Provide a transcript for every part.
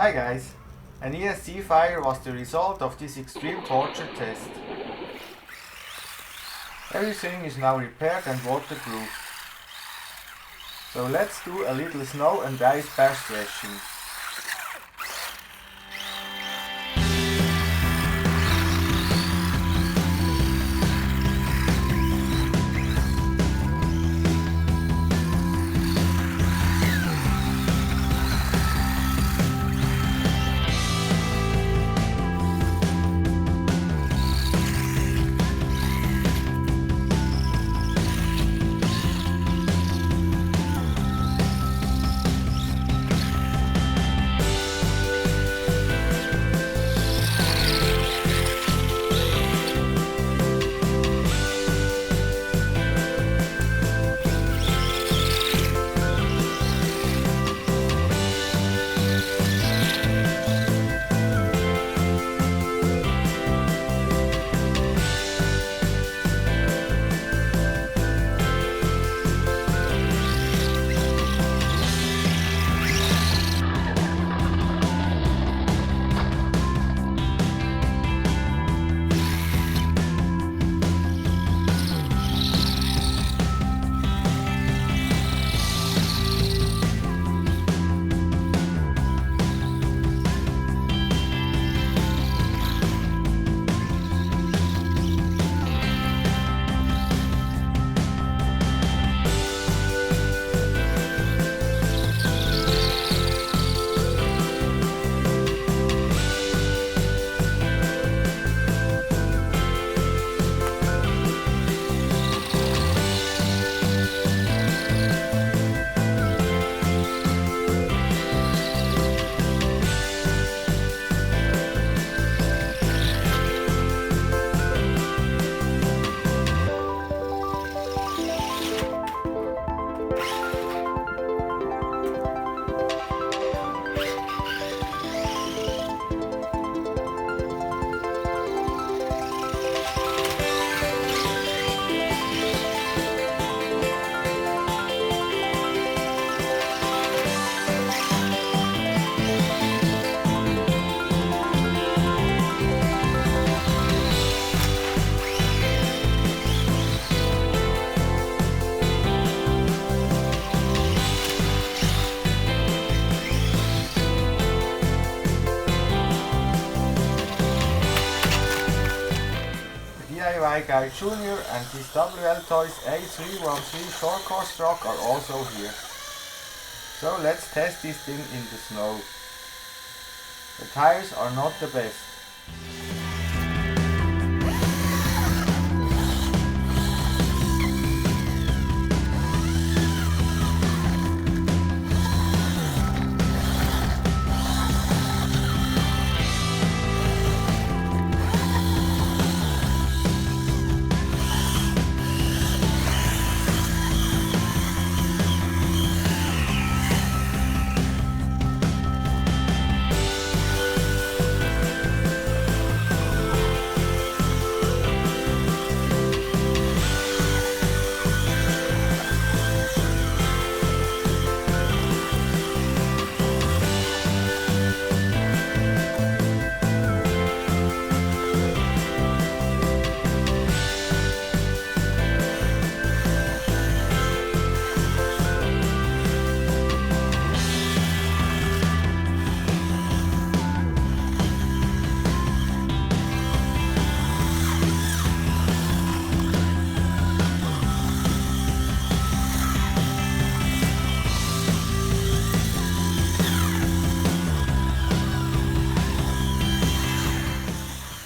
Hi guys! An ESC fire was the result of this extreme torture test. Everything is now repaired and waterproof. So let's do a little snow and ice bash threshing. TheDIYGuy Junior and this WLtoys A313 short course truck are also here. So let's test this thing in the snow. The tires are not the best.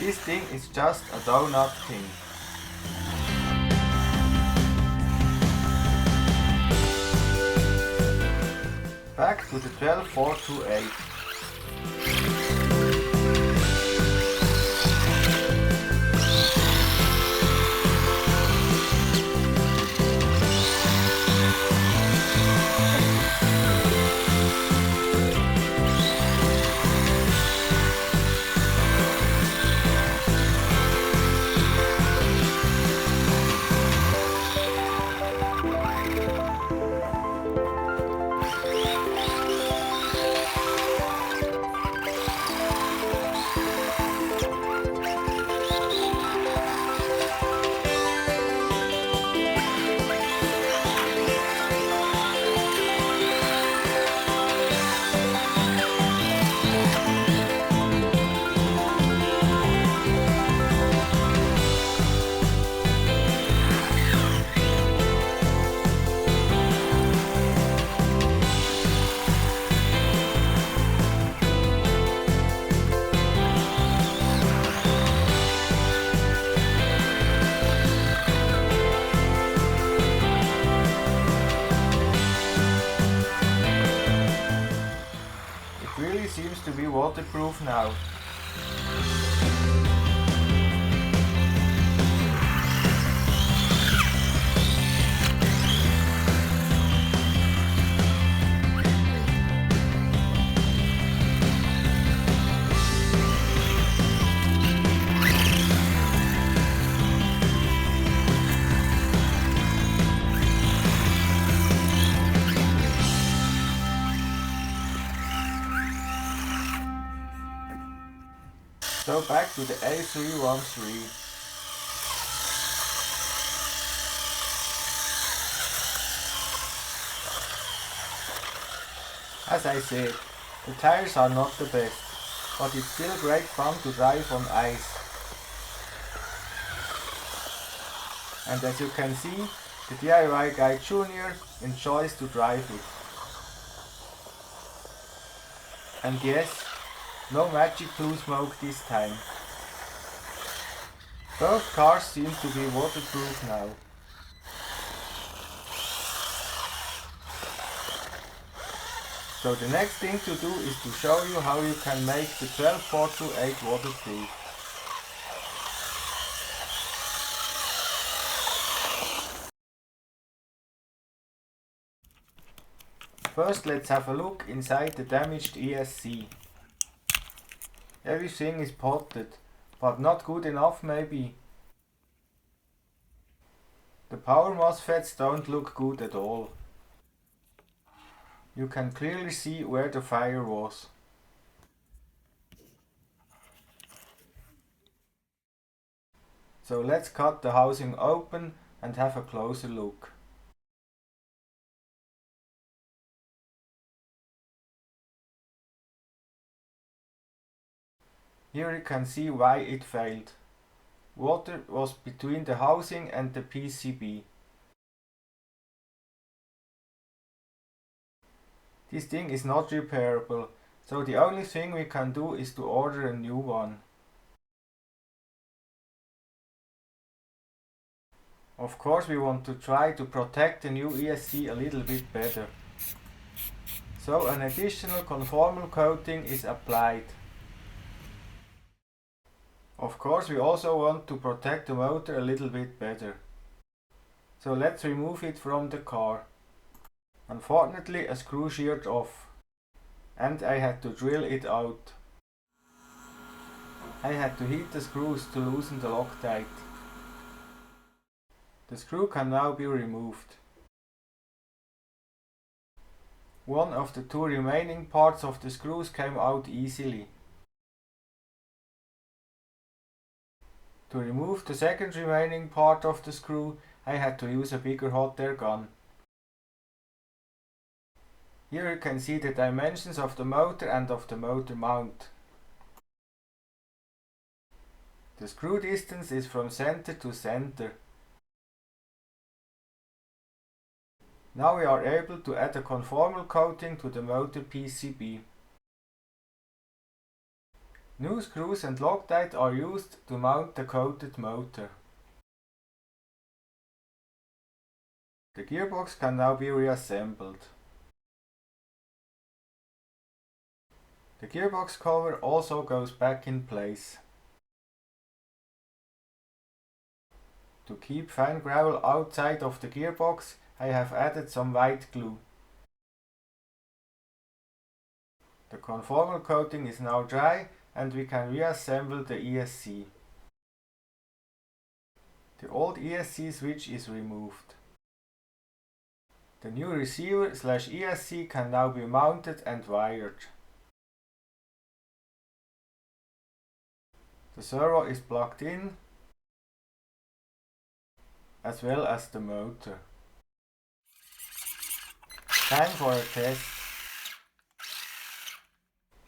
This thing is just a donut thing. Back to the 12428. waterproof now. So back to the A313. As I said, the tires are not the best, but it's still great fun to drive on ice. And as you can see, the DIY Guy Junior enjoys to drive it. And yes, no magic blue smoke this time. Both cars seem to be waterproof now. So the next thing to do is to show you how you can make the 12-428 waterproof. First let's have a look inside the damaged ESC. Everything is potted, but not good enough maybe. The power MOSFETs don't look good at all. You can clearly see where the fire was. So let's cut the housing open and have a closer look. Here you can see why it failed. Water was between the housing and the PCB. This thing is not repairable, so the only thing we can do is to order a new one. Of course we want to try to protect the new ESC a little bit better. So an additional conformal coating is applied. Of course we also want to protect the motor a little bit better. So let's remove it from the car. Unfortunately a screw sheared off, and I had to drill it out. I had to heat the screws to loosen the Loctite. The screw can now be removed. One of the two remaining parts of the screws came out easily. To remove the second remaining part of the screw, I had to use a bigger hot air gun. Here you can see the dimensions of the motor and of the motor mount. The screw distance is from center to center. Now we are able to add a conformal coating to the motor PCB. New screws and Loctite are used to mount the coated motor. The gearbox can now be reassembled. The gearbox cover also goes back in place. To keep fine gravel outside of the gearbox, I have added some white glue. The conformal coating is now dry and we can reassemble the ESC. The old ESC switch is removed. The new receiver/ESC can now be mounted and wired. The servo is plugged in, as well as the motor. Time for a test.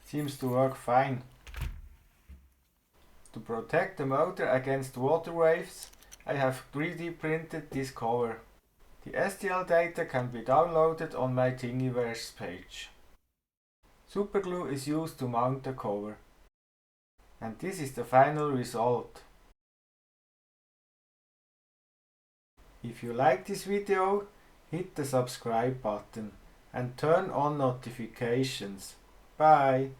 Seems to work fine. To protect the motor against water waves, I have 3D printed this cover. The STL data can be downloaded on my Thingiverse page. Superglue is used to mount the cover. And this is the final result. If you like this video, hit the subscribe button and turn on notifications. Bye!